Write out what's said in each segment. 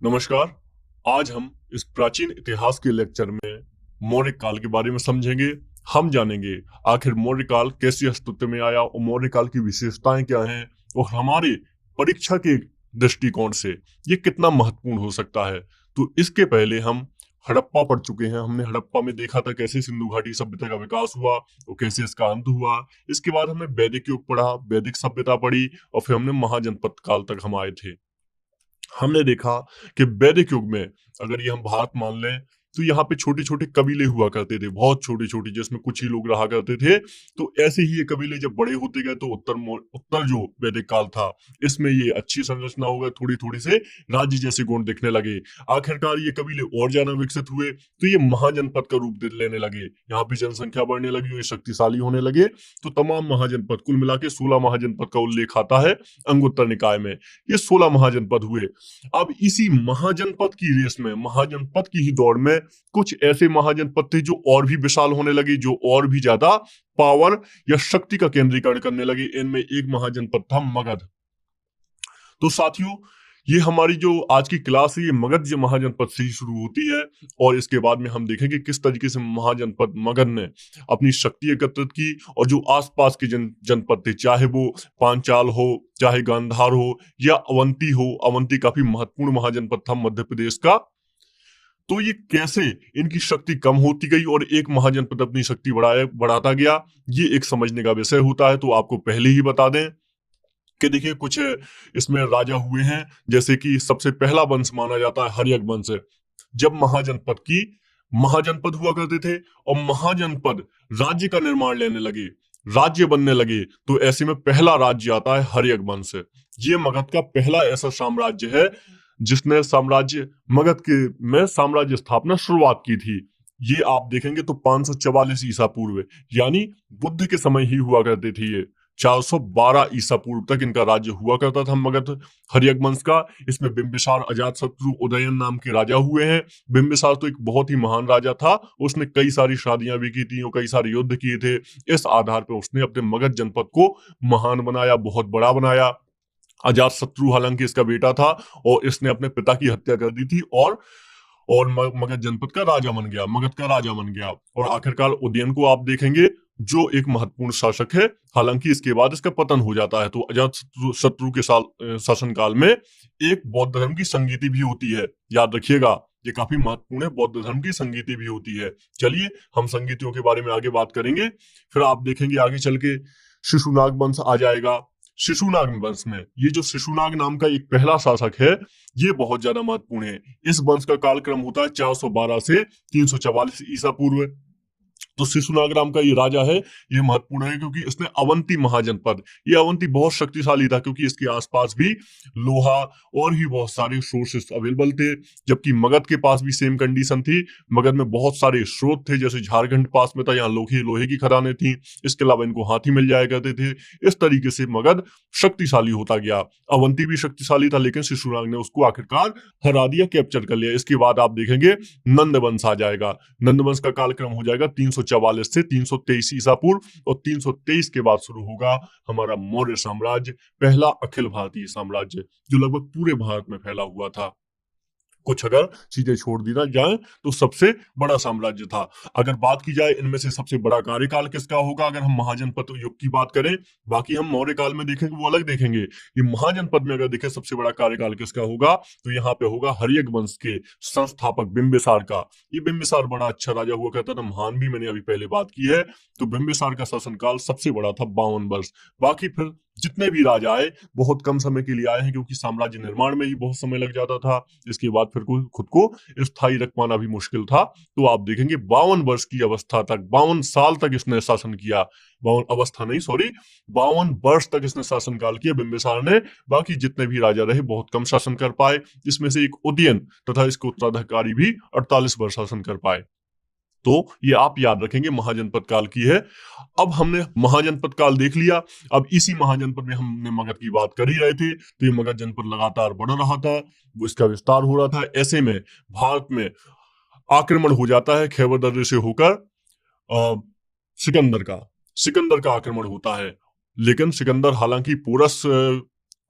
नमस्कार। आज हम इस प्राचीन इतिहास के लेक्चर में मौर्य काल के बारे में समझेंगे। हम जानेंगे आखिर मौर्य काल कैसे अस्तित्व में आया और मौर्य काल की विशेषताएं क्या हैं और हमारे परीक्षा के दृष्टिकोण से ये कितना महत्वपूर्ण हो सकता है। तो इसके पहले हम हड़प्पा पढ़ चुके हैं। हमने हड़प्पा में देखा था कैसे सिंधु घाटी सभ्यता का विकास हुआ और कैसे इसका अंत हुआ। इसके बाद हमने वैदिक युग पढ़ा, वैदिक सभ्यता पढ़ी और फिर हमने महाजनपद काल तक हम आए थे। हमने देखा कि वैदिक युग में अगर ये हम भारत मान लें तो यहाँ पे छोटे छोटे कबीले हुआ करते थे, बहुत छोटे छोटे, जिसमें कुछ ही लोग रहा करते थे। तो ऐसे ही ये कबीले जब बड़े होते गए तो उत्तर जो वैदिक काल था इसमें ये अच्छी संरचना हो गई, थोड़ी थोड़ी से राज्य जैसे गुण दिखने लगे। आखिरकार ये कबीले और ज्यादा विकसित हुए तो ये महाजनपद का रूप लेने लगे। यहाँ पे जनसंख्या बढ़ने लगी और ये शक्तिशाली होने लगे। तो तमाम महाजनपद कुल मिला के 16 महाजनपद का उल्लेख आता है अंगुत्तर निकाय में। ये 16 महाजनपद हुए। अब इसी महाजनपद की रेस में, महाजनपद की ही दौड़ में कुछ ऐसे महाजनपद थे जो और भी विशाल होने लगे, जो और भी ज्यादा पावर या शक्ति का केंद्रीकरण करने लगे। इनमें एक महाजनपद था मगध। तो साथियों, ये हमारी जो आज की क्लास है ये मगध महाजनपद से ही शुरू होती है और इसके बाद में हम देखेंगे किस तरीके से महाजनपद मगध ने अपनी शक्ति एकत्रित की और जो आसपास के जनपद थे, चाहे वो पांचाल हो, चाहे गांधार हो या अवंती हो। अवंती काफी महत्वपूर्ण महाजनपद था मध्य प्रदेश का। तो ये कैसे इनकी शक्ति कम होती गई और एक महाजनपद अपनी शक्ति बढ़ाता गया, ये एक समझने का विषय होता है। तो आपको पहले ही बता दें कि देखिए कुछ इसमें राजा हुए हैं, जैसे कि सबसे पहला वंश माना जाता है हर्यक वंश। जब महाजनपद हुआ करते थे और महाजनपद राज्य का निर्माण लेने लगे, राज्य बनने लगे, तो ऐसे में पहला राज्य आता है हर्यक वंश। ये मगध का पहला ऐसा साम्राज्य है जिसने मगध के में साम्राज्य स्थापना शुरुआत की थी। ये आप देखेंगे तो 544 ईसा पूर्व, यानी बुद्ध के समय ही हुआ करते थे। ये 412 ईसा पूर्व तक इनका राज्य हुआ करता था मगध हर्यक वंश का। इसमें बिंबिसार, अजातशत्रु, उदयन नाम के राजा हुए हैं। बिंबिसार तो एक बहुत ही महान राजा था। उसने कई सारी शादियां भी की थी और कई सारे युद्ध किए थे। इस आधार पर उसने अपने मगध जनपद को महान बनाया, बहुत बड़ा बनाया। अजातशत्रु हालांकि इसका बेटा था और इसने अपने पिता की हत्या कर दी थी और मगध जनपद का राजा बन गया, मगध का राजा बन गया। और आखिरकार उदयन को आप देखेंगे जो एक महत्वपूर्ण शासक है। हालांकि इसके बाद इसका पतन हो जाता है। तो अजातशत्रु के शासनकाल में एक बौद्ध धर्म की संगीति भी होती है, याद रखिएगा, ये काफी महत्वपूर्ण है। बौद्ध धर्म की संगीति भी होती है। चलिए हम संगीतियों के बारे में आगे बात करेंगे। फिर आप देखेंगे आगे चल के शिशुनाग वंश आ जाएगा। शिशुनाग वंश में ये जो शिशुनाग नाम का एक पहला शासक है ये बहुत ज्यादा महत्वपूर्ण है। इस वंश का कालक्रम होता है 412 से 344 ईसा पूर्व। तो शिशुनाग नाम का ये राजा है, ये महत्वपूर्ण है क्योंकि इसने अवंती महाजनपद, ये अवंती बहुत शक्तिशाली था क्योंकि इसके आसपास भी लोहा और भी बहुत सारे सोर्सेस अवेलेबल थे। जबकि मगध के पास भी सेम कंडीशन थी। मगध में बहुत सारे स्रोत थे, जैसे झारखंड पास में था, यहाँ लोहे की खदानें थी। इसके अलावा इनको हाथी मिल जाया करते थे। इस तरीके से मगध शक्तिशाली होता गया। अवंती भी शक्तिशाली था लेकिन शिशुनाग ने उसको आखिरकार हरा दिया, कैप्चर कर लिया। इसके बाद आप देखेंगे नंद वंश आ जाएगा। नंद वंश का कालक्रम हो जाएगा 344 से 323 ईसा पूर्व और 323 के बाद शुरू होगा हमारा मौर्य साम्राज्य, पहला अखिल भारतीय साम्राज्य जो लगभग पूरे भारत में फैला हुआ था। कुछ अगर चीजें छोड़ दी ना जाए तो सबसे बड़ा साम्राज्य था। अगर बात की जाए इनमें से सबसे बड़ा कार्यकाल किसका होगा, अगर हम महाजनपद युग की बात करें, बाकी हम मौर्य काल में देखेंगे वो अलग देखेंगे। ये महाजनपद में अगर देखें सबसे बड़ा कार्यकाल किसका होगा तो यहाँ पे होगा हर्यक वंश के संस्थापक बिंबिसार का। ये बिंबिसार बड़ा अच्छा राजा हुआ करता था, महान भी मैंने अभी पहले बात की है। तो बिंबिसार का शासनकाल सबसे बड़ा था 52 वर्ष। बाकी फिर जितने भी राजा आए बहुत कम समय के लिए आए हैं क्योंकि साम्राज्य निर्माण में ही बहुत समय लग जाता था। इसके बाद फिर खुद को स्थायी रख पाना भी मुश्किल था। तो आप देखेंगे 52 वर्ष की अवस्था तक, 52 साल तक इसने शासन किया। 52 वर्ष तक इसने शासनकाल किया बिंबिसार ने। बाकी जितने भी राजा रहे बहुत कम शासन कर पाए। इसमें से एक उदयन तथा इसके उत्तराधिकारी भी 48 वर्ष शासन कर पाए। तो ये आप याद रखेंगे महाजनपद काल की है। अब हमने महाजनपद काल देख लिया। अब इसी महाजनपद में हमने मगध की बात कर ही रहे थे। तो ये मगध जनपद लगातार बढ़ रहा था, वो इसका विस्तार हो रहा था। ऐसे में भारत में आक्रमण हो जाता है खैबर दर्रे से होकर सिकंदर का आक्रमण होता है। लेकिन सिकंदर हालांकि पोरस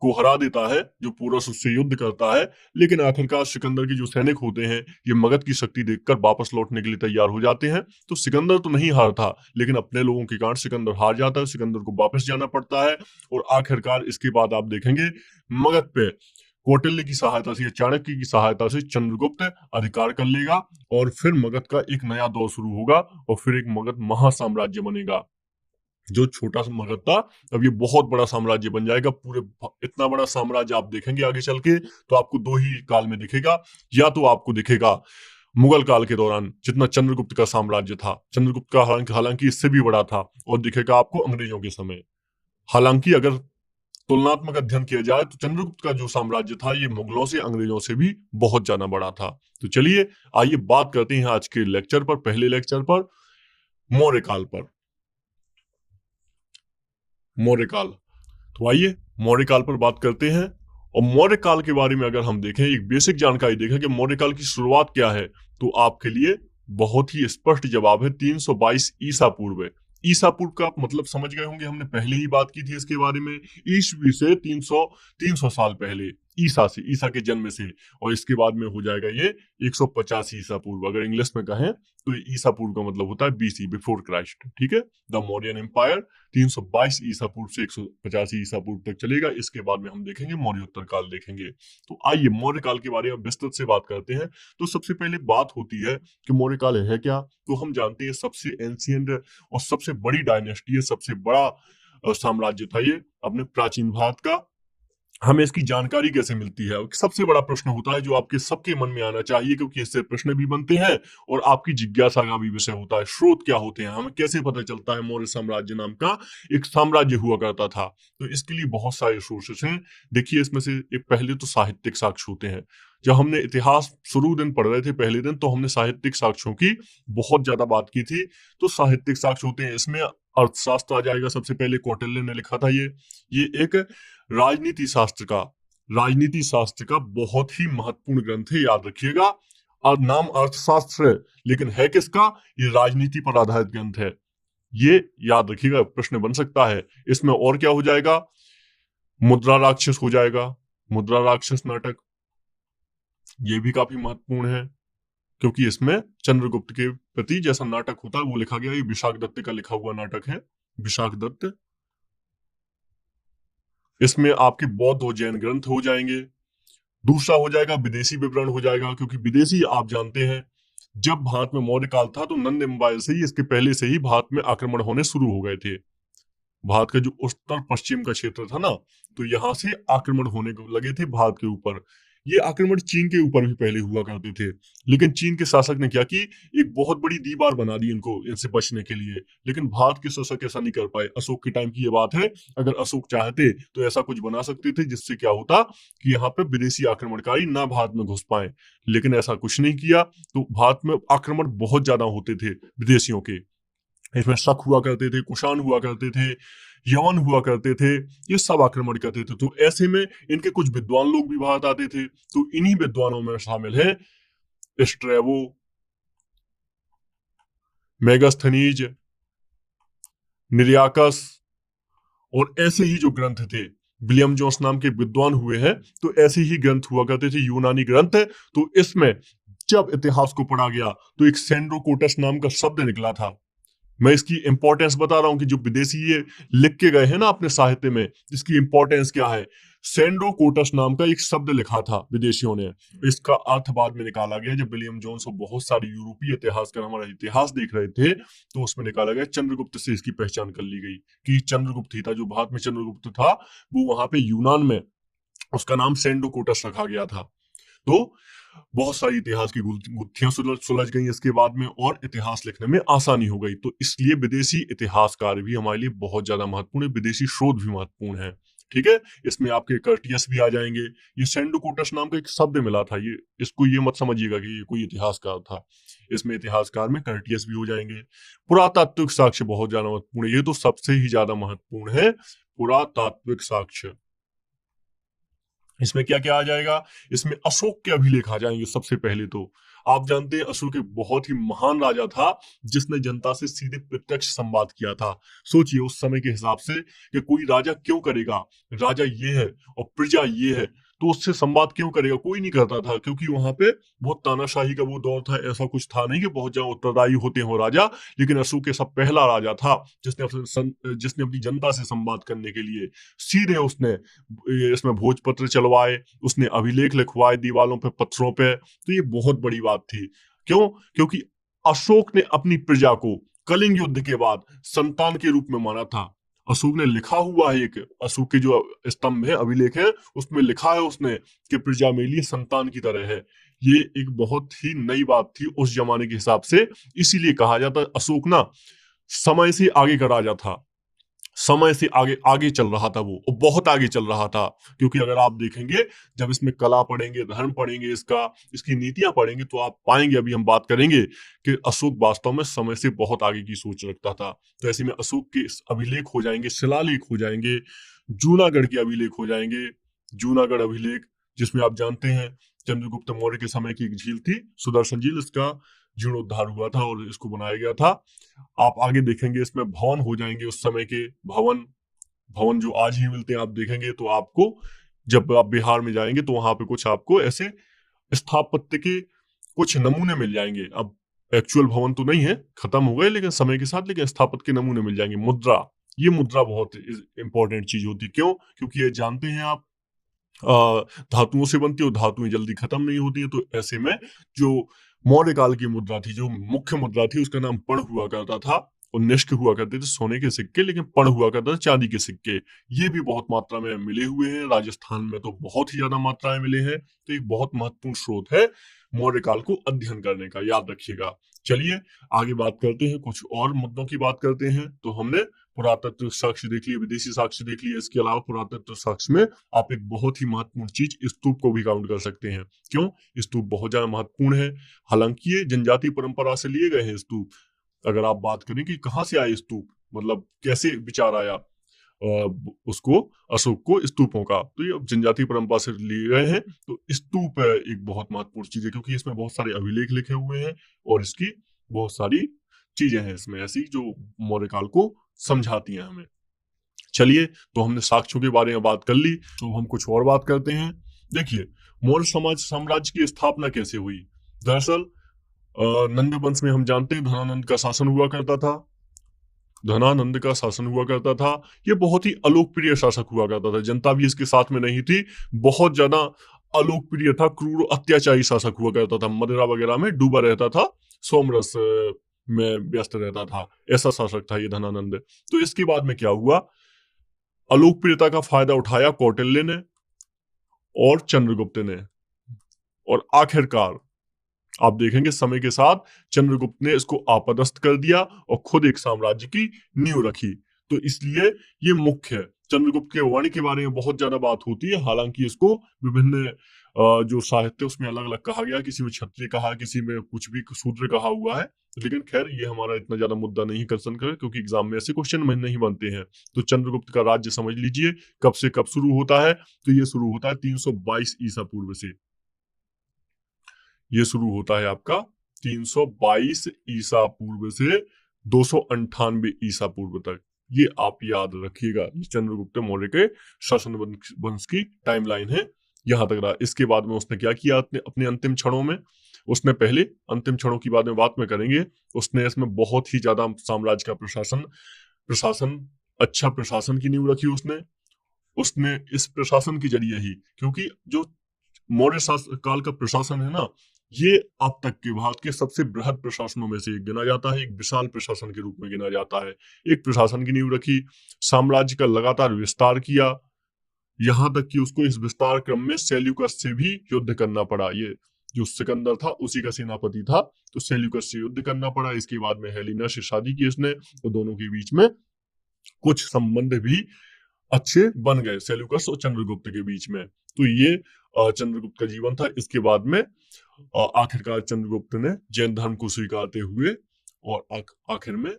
को हरा देता है, जो पोरस उससे युद्ध करता है, लेकिन आखिरकार सिकंदर के जो सैनिक होते हैं ये मगध की शक्ति देखकर वापस लौटने के लिए तैयार हो जाते हैं। तो सिकंदर तो नहीं हारता, लेकिन अपने लोगों के कारण सिकंदर हार जाता है, सिकंदर को वापस जाना पड़ता है। और आखिरकार इसके बाद आप देखेंगे मगध पे कौटिल्य की सहायता से, चाणक्य की सहायता से चंद्रगुप्त अधिकार कर लेगा और फिर मगध का एक नया दौर शुरू होगा और फिर एक मगध महासाम्राज्य बनेगा। जो छोटा सा मगध था अब ये बहुत बड़ा साम्राज्य बन जाएगा। पूरे इतना बड़ा साम्राज्य आप देखेंगे आगे चल के तो आपको दो ही काल में दिखेगा। या तो आपको दिखेगा मुगल काल के दौरान जितना चंद्रगुप्त का साम्राज्य था, चंद्रगुप्त का हालांकि इससे भी बड़ा था, और दिखेगा आपको अंग्रेजों के समय। हालांकि अगर तुलनात्मक अध्ययन किया जाए तो चंद्रगुप्त का जो साम्राज्य था ये मुगलों से, अंग्रेजों से भी बहुत ज्यादा बड़ा था। तो चलिए आइए बात करते हैं आज के लेक्चर पर, पहले लेक्चर पर, मौर्य काल पर। मौर्य काल, तो आइए मौर्य काल पर बात करते हैं। और मौर्य काल के बारे में अगर हम देखें, एक बेसिक जानकारी देखें कि मौर्य काल की शुरुआत क्या है, तो आपके लिए बहुत ही स्पष्ट जवाब है 322 ईसा पूर्व। ईसा पूर्व का आप मतलब समझ गए होंगे, हमने पहले ही बात की थी इसके बारे में। ईस्वी से 300 साल पहले, ईसा से, ईसा के जन्म से, और इसके बाद में हो जाएगा ये 150 ईसा पूर्व। अगर इंग्लिश में कहें तो ईसा पूर्व का मतलब होता है बीसी, बिफोर क्राइस्ट। ठीक है, द मौर्यन एम्पायर 322 ईसा पूर्व से 185 ईसा पूर्व तक चलेगा। इसके बाद में हम देखेंगे मौर्योत्तर काल देखेंगे। तो आइए मौर्य काल के बारे में विस्तृत से बात करते हैं। तो सबसे पहले बात होती है कि मौर्य काल है क्या। तो हम जानते हैं सबसे एंशिएंट और सबसे बड़ी डायनेस्टी है, सबसे बड़ा साम्राज्य था ये अपने प्राचीन भारत का। हमें इसकी जानकारी कैसे मिलती है, सबसे बड़ा प्रश्न होता है जो आपके सबके मन में आना चाहिए, क्योंकि इससे प्रश्न भी बनते हैं और आपकी जिज्ञासा का भी विषय होता है। स्रोत क्या होते हैं, हमें कैसे पता चलता है मौर्य साम्राज्य नाम का एक साम्राज्य हुआ करता था। तो इसके लिए बहुत सारे सोर्सेस हैं। देखिए इसमें से एक पहले तो साहित्यिक साक्ष्य होते हैं। जब हमने इतिहास शुरू दिन पढ़ रहे थे पहले दिन, तो हमने साहित्यिक साक्ष्यों की बहुत ज्यादा बात की थी। तो साहित्यिक साक्ष्य होते हैं, इसमें अर्थशास्त्र आ जाएगा। सबसे पहले कौटिल्य ने लिखा था ये एक राजनीति शास्त्र का बहुत ही महत्वपूर्ण ग्रंथ है, याद रखिएगा। और नाम अर्थशास्त्र है, लेकिन है किसका, ये राजनीति पर आधारित ग्रंथ है, ये याद रखिएगा, प्रश्न बन सकता है। इसमें और क्या हो जाएगा, मुद्रा राक्षस हो जाएगा, मुद्रा राक्षस नाटक, ये भी काफी महत्वपूर्ण है, क्योंकि इसमें चंद्रगुप्त के प्रति जैसा नाटक होता है वो लिखा गया। ये विशाख दत्त का लिखा हुआ नाटक है, विशाख दत्त। इसमें आपके बौद्ध और जैन ग्रंथ हो जाएंगे। दूसरा हो जाएगा विदेशी विवरण हो जाएगा, क्योंकि विदेशी आप जानते हैं जब भारत में मौर्य काल था तो नंद एम्पायर से ही, इसके पहले से ही भारत में आक्रमण होने शुरू हो गए थे। भारत का जो उत्तर पश्चिम का क्षेत्र था ना, तो यहाँ से आक्रमण होने लगे थे भारत के ऊपर। ये आक्रमण चीन के ऊपर भी पहले हुआ करते थे, लेकिन चीन के शासक ने क्या की, एक बहुत बड़ी दीवार बना दी इनको, इनसे बचने के लिए। लेकिन भारत के शासक ऐसा नहीं कर पाए। अशोक के टाइम की ये बात है। अगर अशोक चाहते तो ऐसा कुछ बना सकते थे जिससे क्या होता कि यहाँ पे विदेशी आक्रमणकारी ना भारत में घुस पाए, लेकिन ऐसा कुछ नहीं किया। तो भारत में आक्रमण बहुत ज्यादा होते थे विदेशियों के। इसमें शक हुआ करते थे, कुषाण हुआ करते थे, यवन हुआ करते थे, ये सब आक्रमण करते थे। तो ऐसे में इनके कुछ विद्वान लोग भी भारत आते थे। तो इन्हीं विद्वानों में शामिल है स्ट्रैबो, मेगास्थनीज, निरियाकस, और ऐसे ही जो ग्रंथ थे, विलियम जोन्स नाम के विद्वान हुए हैं। तो ऐसे ही ग्रंथ हुआ करते थे, यूनानी ग्रंथ। तो इसमें जब इतिहास को पढ़ा गया तो एक सेंड्रोकोटस नाम का शब्द निकला था। मैं इसकी इंपॉर्टेंस बता रहा हूं कि जो विदेशी ये लिख के गए हैं ना अपने साहित्य में, इसकी इंपॉर्टेंस क्या है। सेंड्रोकोटस नाम का एक शब्द लिखा था विदेशियों ने, इसका अर्थ बाद में निकाला गया। जब विलियम जोन्स और बहुत सारे यूरोपीय इतिहासकार हमारा इतिहास देख रहे थे तो उसमें निकाला गया, चंद्रगुप्त से इसकी पहचान कर ली गई कि चंद्रगुप्त ही था। जो भारत में चंद्रगुप्त था वो वहां पे यूनान में उसका नाम सेंड्रोकोटस रखा गया था। तो बहुत सारी इतिहास की गुत्थियां सुलझ गई इसके बाद में, और इतिहास लिखने में आसानी हो गई। तो इसलिए विदेशी इतिहासकार भी हमारे लिए बहुत ज्यादा महत्वपूर्ण है, विदेशी शोध भी महत्वपूर्ण है। ठीक है, इसमें आपके कर्टियस भी आ जाएंगे। ये सेंडोकोटस नाम का एक शब्द मिला था, ये इसको ये मत समझिएगा कि ये कोई इतिहासकार था। इसमें इतिहासकार में कर्टियस भी हो जाएंगे। पुरातात्विक साक्ष्य बहुत ज्यादा महत्वपूर्ण है, ये तो सबसे ही ज्यादा महत्वपूर्ण है, पुरातात्विक साक्ष्य। इसमें क्या क्या आ जाएगा, इसमें अशोक के अभिलेख आ जाएंगे सबसे पहले तो। आप जानते हैं अशोक एक बहुत ही महान राजा था जिसने जनता से सीधे प्रत्यक्ष संवाद किया था। सोचिए उस समय के हिसाब से कि कोई राजा क्यों करेगा, राजा ये है और प्रजा ये है, तो उससे संवाद क्यों करेगा, कोई नहीं करता था, क्योंकि वहां पे बहुत तानाशाही का वो दौर था। ऐसा कुछ था नहीं कि बहुत ज्यादा उत्तरदायी होते हो राजा, लेकिन अशोक ऐसा पहला राजा था जिसने अपनी जनता से संवाद करने के लिए सीधे उसने इसमें भोजपत्र चलवाए, उसने अभिलेख लिखवाए दीवारों पे, पत्थरों पे। तो ये बहुत बड़ी बात थी। क्यों? क्योंकि अशोक ने अपनी प्रजा को कलिंग युद्ध के बाद संतान के रूप में माना था। अशोक ने लिखा हुआ है, एक अशोक के जो स्तंभ है, अभिलेख है, उसमें लिखा है उसने कि प्रजा मेरे लिए संतान की तरह है। ये एक बहुत ही नई बात थी उस जमाने के हिसाब से। इसीलिए कहा जाता है अशोक ना समय से आगे का राजा था, समय से आगे आगे चल रहा था, वो बहुत आगे चल रहा था। क्योंकि अगर आप देखेंगे, जब इसमें कला पढ़ेंगे, धर्म पढ़ेंगे, इसकी नीतियां पढ़ेंगे, तो आप पाएंगे, अभी हम बात करेंगे, कि अशोक वास्तव में समय से बहुत आगे की सोच रखता था। तो ऐसे में अशोक के अभिलेख हो जाएंगे, शिलालेख हो जाएंगे, जूनागढ़ के अभिलेख हो जाएंगे। जूनागढ़ अभिलेख, जिसमें आप जानते हैं चंद्रगुप्त मौर्य के समय की एक झील थी सुदर्शन झील, इसका जीर्णोद्धार हुआ था और इसको बनाया गया था। आप आगे देखेंगे इसमें भवन हो जाएंगे, उस समय के भवन, भवन जो आज ही मिलते हैं। आप देखेंगे तो आपको, जब आप बिहार में जाएंगे तो वहां पे कुछ आपको ऐसे स्थापत्य के कुछ नमूने मिल जाएंगे। अब एक्चुअल भवन तो नहीं है, खत्म हो गए लेकिन समय के साथ, लेकिन स्थापत्य के नमूने मिल जाएंगे। मुद्रा, ये मुद्रा बहुत इंपॉर्टेंट चीज होती है। क्यों? क्योंकि ये जानते हैं आप, धातुओं से बनती है और धातुएं जल्दी खत्म नहीं होती है। तो ऐसे में जो मौर्य काल की मुद्रा थी, जो मुख्य मुद्रा थी, उसका नाम पण हुआ करता था। और निष्क हुआ करते थे सोने के सिक्के, लेकिन पण हुआ करता था चांदी के सिक्के। ये भी बहुत मात्रा में मिले हुए हैं, राजस्थान में तो बहुत ही ज्यादा मात्रा में मिले हैं। तो एक बहुत महत्वपूर्ण स्रोत है मौर्य काल को अध्ययन करने का, याद रखिएगा। चलिए आगे बात करते हैं, कुछ और मुद्दों की बात करते हैं। तो हमने पुरातत्व साक्ष्य देख लिए, विदेशी साक्ष्य देख लिए, इसके अलावा पुरातत्व साक्ष्य में आप एक बहुत ही महत्वपूर्ण चीज स्तूप को भी काउंट कर सकते हैं। क्यों? स्तूप बहुत ज्यादा महत्वपूर्ण है। हालांकि ये जनजातीय परंपरा से लिए गए हैं स्तूप। अगर आप बात करें कि कहाँ से आए स्तूप, मतलब कैसे विचार आया उसको, अशोक को स्तूपों का, तो ये जनजातीय परंपरा से लिए गए हैं। तो स्तूप एक बहुत महत्वपूर्ण चीज है, क्योंकि इसमें बहुत सारे अभिलेख लिखे हुए हैं और इसकी बहुत सारी चीजें हैं इसमें ऐसी जो मौर्य काल को समझाती हैं हमें। चलिए, तो हमने साक्ष्यों के बारे में बात कर ली, तो हम कुछ और बात करते हैं। देखिए, मौर्य समाज साम्राज्य की स्थापना कैसे हुई। दरअसल नंद वंश में हम जानते हैं धनानंद का शासन हुआ करता था। धनानंद का शासन हुआ करता था। ये बहुत ही अलोकप्रिय शासक हुआ करता था, जनता भी इसके साथ में नहीं थी। बहुत ज्यादा अलोकप्रिय था, क्रूर अत्याचारी शासक हुआ करता था, मदिरा वगैरह में डूबा रहता था, सोमरस में व्यस्त रहता था। ऐसा शासक था ये धनानंद। तो इसके बाद में क्या हुआ, अलोकप्रियता का फायदा उठाया कौटिल्य ने और चंद्रगुप्त ने, और आखिरकार आप देखेंगे समय के साथ चंद्रगुप्त ने इसको आपदस्थ कर दिया और खुद एक साम्राज्य की नींव रखी। तो इसलिए ये मुख्य है। चंद्रगुप्त के वर्ण के बारे में बहुत ज्यादा बात होती है, हालांकि इसको विभिन्न जो साहित्य उसमें अलग अलग कहा गया, किसी में क्षत्रिय कहा, किसी में कुछ भी शूद्र कहा हुआ है। लेकिन खैर ये हमारा इतना ज्यादा मुद्दा नहीं कंसर्न करे, क्योंकि एग्जाम में ऐसे क्वेश्चन में नहीं बनते हैं। तो चंद्रगुप्त का राज्य समझ लीजिए कब से कब शुरू होता है। तो ये शुरू होता है 322 ईसा पूर्व से। ये शुरू होता है आपका 322 ईसा पूर्व से 298 ईसा पूर्व तक। ये आप याद रखिएगा, चंद्रगुप्त मौर्य के शासन वंश की टाइमलाइन है, यहां तक रहा। इसके बाद में उसने क्या किया अपने अंतिम क्षणों में, उसने पहले अंतिम क्षणों की बाद में बात में करेंगे, उसने इसमें बहुत ही ज्यादा साम्राज्य का प्रशासन प्रशासन अच्छा प्रशासन की नींव रखी उसने। उसने इस प्रशासन के जरिए ही, क्योंकि जो मौर्य काल का प्रशासन है ना, ये अब तक के भारत के सबसे बृहद प्रशासनों में से एक गिना जाता है, एक विशाल प्रशासन के रूप में गिना जाता है। एक प्रशासन की नींव रखी, साम्राज्य का लगातार विस्तार किया, यहां तक कि उसको इस विस्तार क्रम में सेल्यूकस से भी युद्ध करना पड़ा। ये जो सिकंदर था उसी का सेनापति था, तो सेल्यूकस से युद्ध करना पड़ा। इसके बाद में हेलेना से शादी की इसने, तो दोनों के बीच में कुछ संबंध भी अच्छे बन गए, सेल्यूकस और चंद्रगुप्त के बीच में। तो ये चंद्रगुप्त का जीवन था। इसके बाद में आखिरकार चंद्रगुप्त ने जैन धर्म को स्वीकारते हुए और आखिर में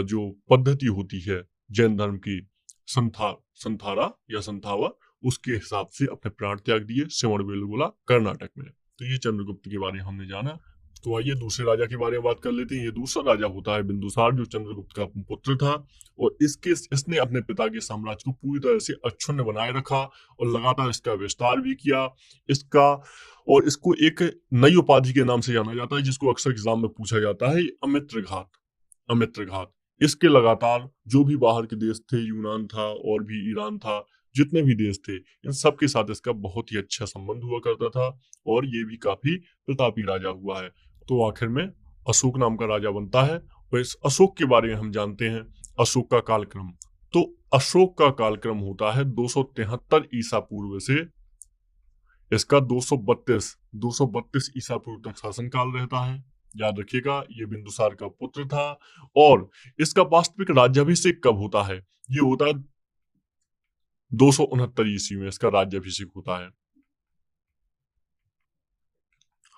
जो पद्धति होती है जैन धर्म की, संथारा या संथावा, उसके हिसाब से अपने प्राण त्याग दिए श्रवणबेलगोला कर्नाटक में। तो ये चंद्रगुप्त के बारे में हमने जाना। तो आइए दूसरे राजा के बारे में बात कर लेते हैं। ये दूसरा राजा होता है बिंदुसार, जो चंद्रगुप्त का पुत्र था, और इसने अपने पिता के साम्राज्य को पूरी तरह से अक्षुण्ण बनाए रखा और लगातार इसका विस्तार भी किया। इसका और इसको एक नई उपाधि के नाम से जाना जाता है, जिसको अक्सर एग्जाम में पूछा जाता है, अमित्रघात। अमित्रघात। इसके लगातार जो भी बाहर के देश थे, यूनान था और भी ईरान था, जितने भी देश थे, इन सब के साथ इसका बहुत ही अच्छा संबंध हुआ करता था, और ये भी काफी प्रतापी राजा हुआ है। तो आखिर में अशोक नाम का राजा बनता है। और इस अशोक के बारे में हम जानते हैं, अशोक का कालक्रम। तो अशोक का कालक्रम होता है 273 ईसा पूर्व से इसका 232 ईसा पूर्व तक शासन काल रहता है। याद रखिएगा, ये बिंदुसार का पुत्र था। और इसका वास्तविक राज्याभिषेक कब होता है? ये होता है 269 ईस्वी में इसका राज्याभिषेक होता है।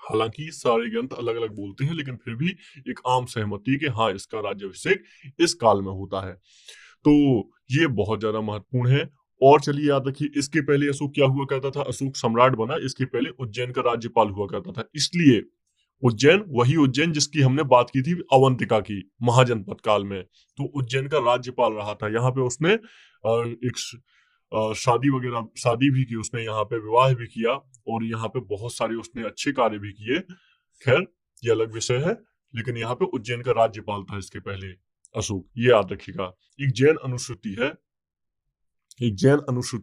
हालांकि सारे ग्रंथ अलग अलग बोलते हैं, लेकिन फिर भी एक आम सहमति है कि हाँ, इसका राज्याभिषेक इस काल में होता है। तो ये बहुत ज्यादा महत्वपूर्ण है। और चलिए याद रखिए, इसके पहले अशोक क्या हुआ करता था? अशोक सम्राट बना, इसके पहले उज्जैन का राज्यपाल हुआ करता था। इसलिए उज्जैन, वही उज्जैन जिसकी हमने बात की थी अवंतिका की महाजनपद काल में, तो उज्जैन का राज्यपाल रहा था। यहाँ पे उसने एक शादी भी की, उसने यहाँ पे विवाह भी किया, और यहाँ पे बहुत सारे उसने अच्छे कार्य भी किए। खैर, ये अलग विषय है, लेकिन यहाँ पे उज्जैन का राज्यपाल था इसके पहले अशोक, ये याद रखिएगा। एक जैन अनुश्रुति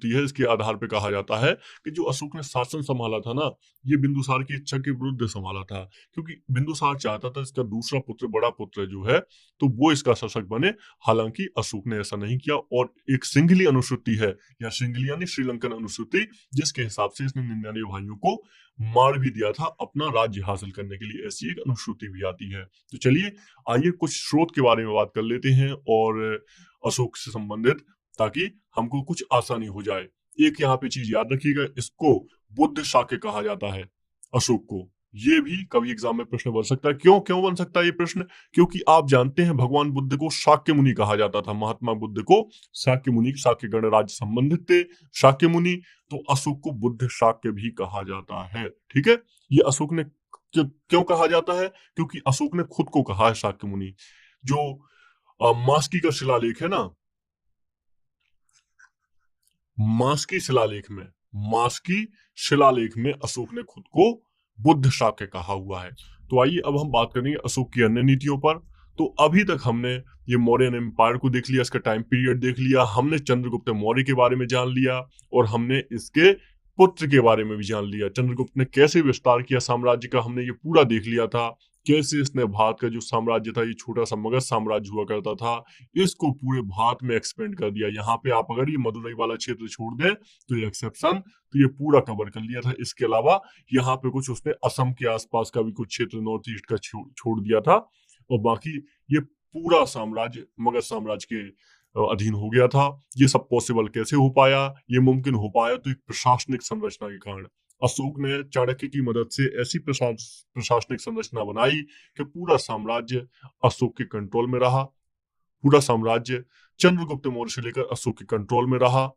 है, इसके आधार पे कहा जाता है कि जो अशोक ने शासन संभाला था ना, ये बिंदुसार की इच्छा के विरुद्ध संभाला था, क्योंकि बिंदुसार चाहता था इसका दूसरा पुत्र, बड़ा पुत्र जो है, तो वो इसका शासक बने। हालांकि अशोक ने ऐसा नहीं किया। और एक सिंघली अनुश्रुति है, या सिंघली यानी श्रीलंकन अनुश्रुति, जिसके हिसाब से इसने 99 भाइयों को मार भी दिया था अपना राज्य हासिल करने के लिए, ऐसी एक अनुश्रुति भी आती है। तो चलिए आइए कुछ स्रोत के बारे में बात कर लेते हैं, और अशोक से संबंधित, ताकि हमको कुछ आसानी हो जाए। एक यहाँ पे चीज याद रखिएगा, इसको बुद्ध शाक्य कहा जाता है, अशोक को। ये भी कभी एग्जाम में प्रश्न बन सकता है। क्यों बन सकता है ये प्रश्न? क्योंकि आप जानते हैं भगवान बुद्ध को शाक्य मुनि कहा जाता था। महात्मा बुद्ध को शाक्य मुनि, शाक्य गणराज्य संबंधित थे शाक्य मुनि, तो अशोक को बुद्ध शाक्य भी कहा जाता है। ठीक है, ये अशोक ने क्यों कहा जाता है? क्योंकि अशोक ने खुद को कहा है शाक्य मुनि। जो मास्की का शिलालेख है ना, मास्की शिलालेख में अशोक ने खुद को बुद्ध शाक्य कहा हुआ है। तो आइए अब हम बात करेंगे अशोक की अन्य नीतियों पर। तो अभी तक हमने ये मौर्यन एम्पायर को देख लिया, इसका टाइम पीरियड देख लिया, हमने चंद्रगुप्त मौर्य के बारे में जान लिया, और हमने इसके पुत्र के बारे में भी जान लिया। चंद्रगुप्त ने कैसे विस्तार किया साम्राज्य का, हमने ये पूरा देख लिया था। कैसे इसने भारत का जो साम्राज्य था, ये छोटा सा मगध साम्राज्य हुआ करता था, इसको पूरे भारत में एक्सपेंड कर दिया। यहाँ पे आप अगर ये मदुरई वाला क्षेत्र छोड़ दें तो ये एक्सेप्शन, तो ये पूरा कवर कर लिया था। इसके अलावा यहाँ पे कुछ उसने असम के आसपास का भी कुछ क्षेत्र नॉर्थ ईस्ट का छोड़ दिया था, और बाकी ये पूरा साम्राज्य मगध साम्राज्य के अधीन हो गया था। ये सब पॉसिबल कैसे हो पाया? ये मुमकिन हो पाया तो एक प्रशासनिक संरचना के कारण। अशोक ने चाणक्य की मदद से ऐसी प्रशासनिक संरचना बनाई कि पूरा साम्राज्य अशोक के कंट्रोल में रहा। पूरा साम्राज्य चंद्रगुप्त मौर्य से लेकर अशोक के कंट्रोल में रहा,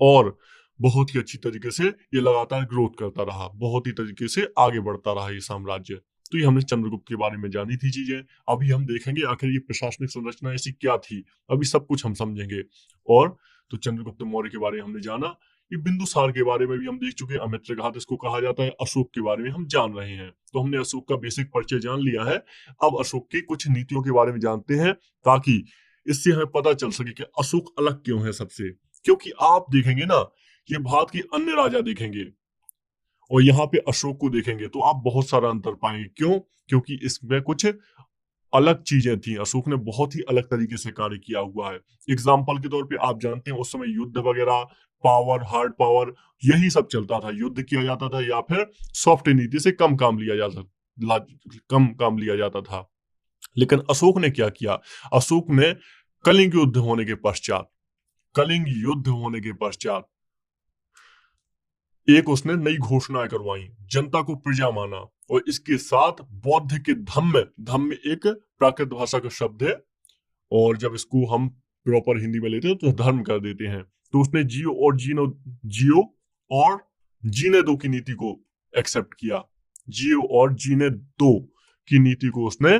और बहुत ही अच्छी तरीके से ये लगातार ग्रोथ करता रहा, बहुत ही तरीके से आगे बढ़ता रहा ये साम्राज्य। तो ये हमने चंद्रगुप्त के बारे में जानी थी चीजें। अभी हम देखेंगे आखिर ये प्रशासनिक संरचना ऐसी क्या थी, अभी सब कुछ हम समझेंगे। और तो चंद्रगुप्त मौर्य के बारे में हमने जाना, ये बिंदुसार के बारे में भी हम देख चुके हैं, अमित्रघात इसको कहा जाता है। अशोक के बारे में हम जान रहे हैं, तो हमने अशोक का बेसिक परिचय जान लिया है। अब अशोक की कुछ नीतियों के बारे में जानते हैं, ताकि इससे हमें पता चल सके कि अशोक अलग क्यों है सबसे। क्योंकि आप देखेंगे ना, ये भारत के अन्य राजा देखेंगे और यहाँ पे अशोक को देखेंगे तो आप बहुत सारा अंतर पाएंगे। क्यों? क्योंकि इसमें कुछ अलग चीजें थी। अशोक ने बहुत ही अलग तरीके से कार्य किया हुआ है। एग्जाम्पल के तौर पे आप जानते हैं उस समय युद्ध वगैरह, पावर, हार्ड पावर, यही सब चलता था। युद्ध किया जाता था या फिर सॉफ्ट नीति से कम काम लिया जाता था। लेकिन अशोक ने क्या किया? अशोक ने कलिंग युद्ध होने के पश्चात एक उसने नई घोषणाएं करवाई, जनता को प्रजा माना, और इसके साथ बौद्ध के धम्म एक प्राकृत भाषा का शब्द है, और जब इसको हम प्रॉपर हिंदी में लेते हैं तो धर्म कर देते हैं। तो उसने जियो और जीने दो की नीति को एक्सेप्ट किया। जी और जीने दो की नीति को उसने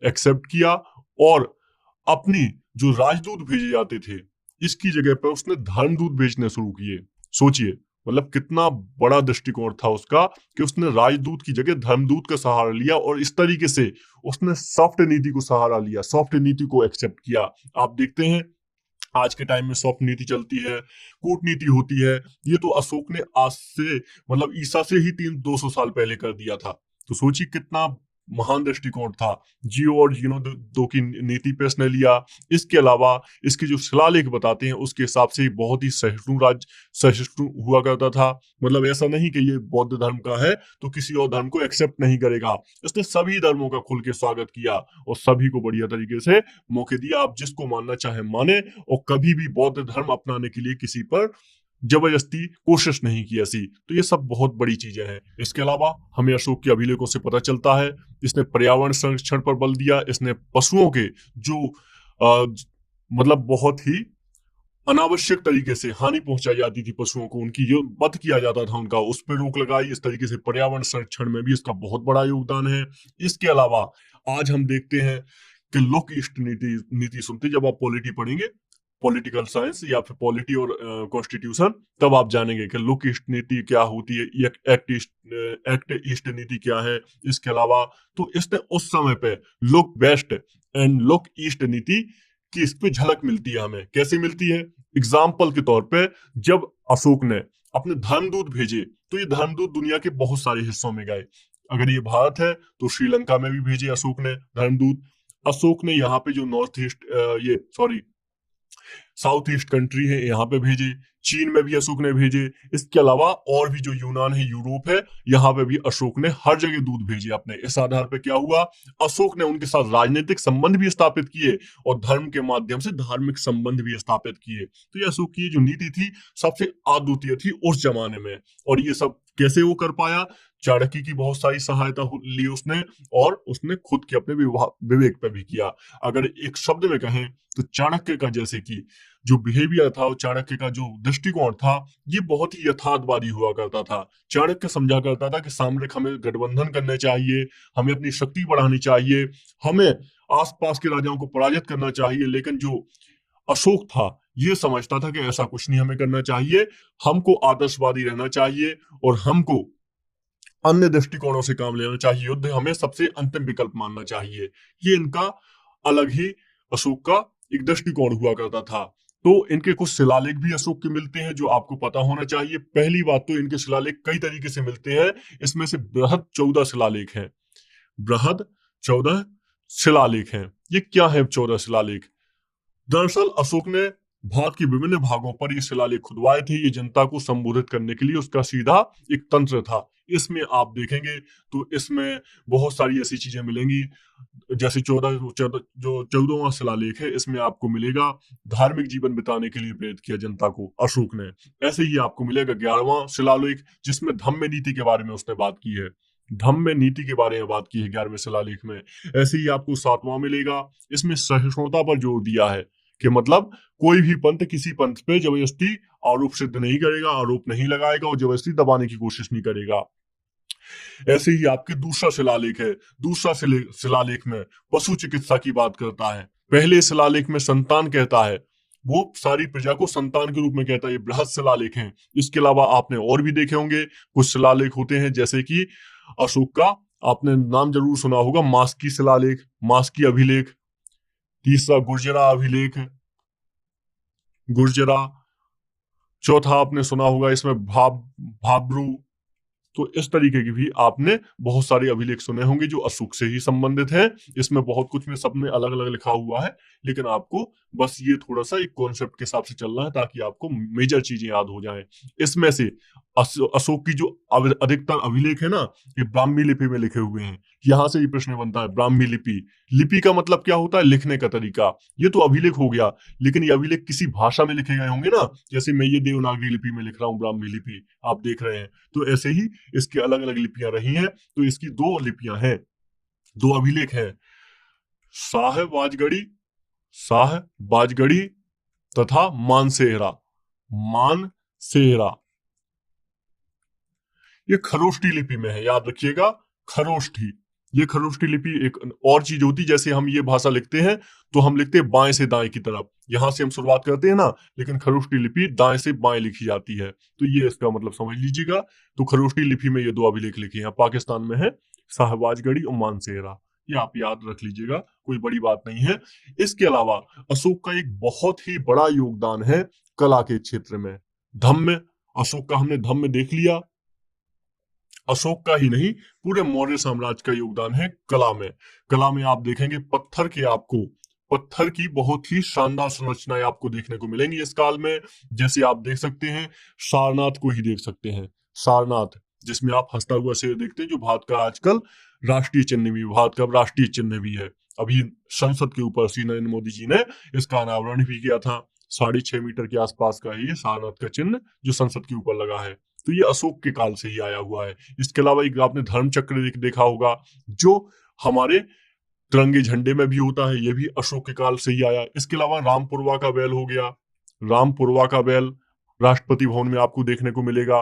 एक्सेप्ट किया और अपनी जो राजदूत भेजे जाते थे इसकी जगह पर उसने धर्मदूत भेजने शुरू किए। सोचिए मतलब कितना बड़ा दृष्टिकोण था उसका कि उसने राजदूत की जगह धर्मदूत का सहारा लिया और इस तरीके से उसने सॉफ्ट नीति को सहारा लिया, सॉफ्ट नीति को एक्सेप्ट किया। आप देखते हैं आज के टाइम में सॉफ्ट नीति चलती है, कूटनीति होती है। ये तो अशोक ने आज से मतलब ईसा से ही 200 साल पहले कर दिया था। तो सोचिए कितना महान दृष्टिकोण था। जियो और जीनो दो की नीति पे इसने लिया। इसके अलावा इसके जो शिलालेख बताते हैं उसके हिसाब से बहुत ही सहिष्णु हुआ करता था। मतलब ऐसा नहीं कि ये बौद्ध धर्म का है तो किसी और धर्म को एक्सेप्ट नहीं करेगा। इसने सभी धर्मों का खुल के स्वागत किया और सभी को बढ़िया तरीके से मौके दिया। आप जिसको मानना चाहे माने और कभी भी बौद्ध धर्म अपनाने के लिए किसी पर जबरदस्ती कोशिश नहीं की ऐसी। तो ये सब बहुत बड़ी चीजें हैं। इसके अलावा हमें अशोक के अभिलेखों से पता चलता है इसने पर्यावरण संरक्षण पर बल दिया। इसने पशुओं के जो मतलब बहुत ही अनावश्यक तरीके से हानि पहुंचाई जाती थी पशुओं को, उनकी जो वध किया जाता था उनका, उस पर रोक लगाई। इस तरीके से पर्यावरण संरक्षण में भी इसका बहुत बड़ा योगदान है। इसके अलावा आज हम देखते हैं कि लुक ईस्ट नीति नीति सुनते जब आप पॉलिटी पढ़ेंगे, पॉलिटिकल साइंस या फिर पॉलिटी और कॉन्स्टिट्यूशन, तब आप जानेंगे कि लुक ईस्ट नीति क्या होती है, एक्ट ईस्ट नीति क्या है। इसके अलावा तो इसने उस समय पे look west and look east नीति की इस पे झलक मिलती है। हमें कैसे मिलती है? एग्जाम्पल के तौर पे जब अशोक ने अपने धर्मदूत भेजे तो ये धर्मदूत दुनिया के बहुत सारे हिस्सों में गए। अगर ये भारत है तो श्रीलंका में भी भेजे अशोक ने धर्मदूत। अशोक ने यहाँ पे जो नॉर्थ ईस्ट ये सॉरी साउथ ईस्ट कंट्री है यहाँ पे भेजे। चीन में भी अशोक ने भेजे। इसके अलावा और भी जो यूनान है, यूरोप है, यहाँ पे भी अशोक ने हर जगह दूत भेजे अपने। इस आधार पे क्या हुआ, अशोक ने उनके साथ राजनीतिक संबंध भी स्थापित किए और धर्म के माध्यम से धार्मिक संबंध भी स्थापित किए। तो ये अशोक की जो नीति थी सबसे अद्वितीय थी उस जमाने में। और ये सब कैसे वो कर पाया? चाणक्य की बहुत सारी सहायता ली उसने और उसने खुद के अपने विवेक पे भी किया। अगर एक शब्द में कहें तो चाणक्य का जैसे कि जो बिहेवियर था और चाणक्य का जो दृष्टिकोण था ये बहुत ही यथार्थवादी हुआ करता था। चाणक्य समझा करता था कि सामरिक हमें गठबंधन करने चाहिए, हमें अपनी शक्ति बढ़ानी चाहिए, हमें आसपास के राजाओं को पराजित करना चाहिए। लेकिन जो अशोक था ये समझता था कि ऐसा कुछ नहीं हमें करना चाहिए, हमको आदर्शवादी रहना चाहिए और हमको अन्य दृष्टिकोणों से काम लेना चाहिए। युद्ध हमें सबसे अंतिम विकल्प मानना चाहिए। ये इनका अलग ही अशोक का एक दृष्टिकोण हुआ करता था। तो इनके कुछ शिलालेख भी अशोक के मिलते हैं जो आपको पता होना चाहिए। पहली बात तो इनके शिलालेख कई तरीके से मिलते हैं। इसमें से बृहद 14 शिलालेख हैं। बृहद 14 शिलालेख हैं। ये क्या है 14 शिलालेख? दरअसल अशोक ने भारत के विभिन्न भागों पर ये शिलालेख खुदवाए थे। ये जनता को संबोधित करने के लिए उसका सीधा एक तंत्र था। इसमें आप देखेंगे तो इसमें बहुत सारी ऐसी चीजें मिलेंगी। जैसे 14वां शिलालेख है, इसमें आपको मिलेगा धार्मिक जीवन बिताने के लिए प्रेरित किया जनता को अशोक ने। ऐसे ही आपको मिलेगा 11वां शिलालेख जिसमें धम्म नीति के बारे में उसने बात की है। धम्म नीति के बारे में बात की है 11वें शिलालेख में। ऐसे ही आपको 7वां मिलेगा, इसमें सहिष्णुता पर जोर दिया है कि मतलब कोई भी पंथ किसी पंथ पे जबरदस्ती आरोप सिद्ध नहीं करेगा, आरोप नहीं लगाएगा और जबरदस्ती दबाने की कोशिश नहीं करेगा। ऐसे ही आपके दूसरा शिलालेख है। दूसरा शिलालेख में पशु चिकित्सा की बात करता है। पहले शिलालेख में संतान कहता है, वो सारी प्रजा को संतान के रूप में कहता है। ये बृहद शिलालेख हैं। इसके अलावा आपने और भी देखे होंगे कुछ शिलालेख होते हैं जैसे कि अशोक का आपने नाम जरूर सुना होगा मास्की शिलालेख, मास्की अभिलेख। तीसरा गुर्जरा अभिलेख, गुर्जरा। चौथा आपने सुना होगा इसमें भाब्रू। तो इस तरीके की भी आपने बहुत सारे अभिलेख सुने होंगे जो अशोक से ही संबंधित हैं। इसमें बहुत कुछ में सब में अलग अलग लिखा हुआ है, लेकिन आपको बस ये थोड़ा सा एक कॉन्सेप्ट के हिसाब से चलना है ताकि आपको मेजर चीजें याद हो जाएं। इसमें से अशोक की जो अधिकतर अभिलेख है ना ये ब्राह्मी लिपि में लिखे हुए हैं। यहां से ही प्रश्न बनता है ब्राह्मी लिपि। लिपि का मतलब क्या होता है? लिखने का तरीका। ये तो अभिलेख हो गया, लेकिन ये अभिलेख किसी भाषा में लिखे गए होंगे ना। जैसे मैं ये देवनागरी लिपि में लिख रहा हूँ, ब्राह्मी लिपि आप देख रहे हैं। तो ऐसे ही इसकी अलग अलग लिपियां रही हैं। तो इसकी दो लिपियां हैं, दो अभिलेख हैं, शाह बाजगढ़ी तथा मानसेहरा। मानसेहरा ये खरोष्टी लिपि में है, याद रखिएगा। खरोष्ठी। ये खरोष्ठी लिपि एक और चीज होती, जैसे हम ये भाषा लिखते हैं तो हम लिखते हैं बाएं से दाएं की तरफ, यहां से हम शुरुआत करते हैं ना, लेकिन खरोष्ठी लिपि दाएं से बाएं लिखी जाती है। तो ये इसका मतलब समझ लीजिएगा। तो खरोष्ठी लिपि में ये दो अभिलेख लिखे हैं, पाकिस्तान में है शाहबाजगढ़ी और मानसेरा, ये आप याद रख लीजिएगा, कोई बड़ी बात नहीं है। इसके अलावा अशोक का एक बहुत ही बड़ा योगदान है कला के क्षेत्र में। धम्म, अशोक का हमने धम्म देख लिया। अशोक का ही नहीं, पूरे मौर्य साम्राज्य का योगदान है कला में। कला में आप देखेंगे पत्थर की बहुत ही शानदार संरचनाएं आपको देखने को मिलेंगी इस काल में। जैसे आप देख सकते हैं, सारनाथ को ही देख सकते हैं, सारनाथ जिसमें आप हंसता हुआ शेर देखते हैं, जो भारत का आजकल राष्ट्रीय चिन्ह भी, भारत का राष्ट्रीय चिन्ह भी है। अभी संसद के ऊपर श्री नरेंद्र मोदी जी ने इसका अनावरण भी किया था। 6.5 मीटर के आसपास का है ये सारनाथ का चिन्ह जो संसद के ऊपर लगा है। तो ये अशोक के काल से ही आया हुआ है। इसके अलावा एक आपने धर्म चक्र देखा होगा जो हमारे तिरंगे झंडे में भी होता है, ये भी अशोक के काल से ही आया। इसके अलावा रामपुरवा का बैल हो गया, रामपुरवा का बैल राष्ट्रपति भवन में आपको देखने को मिलेगा,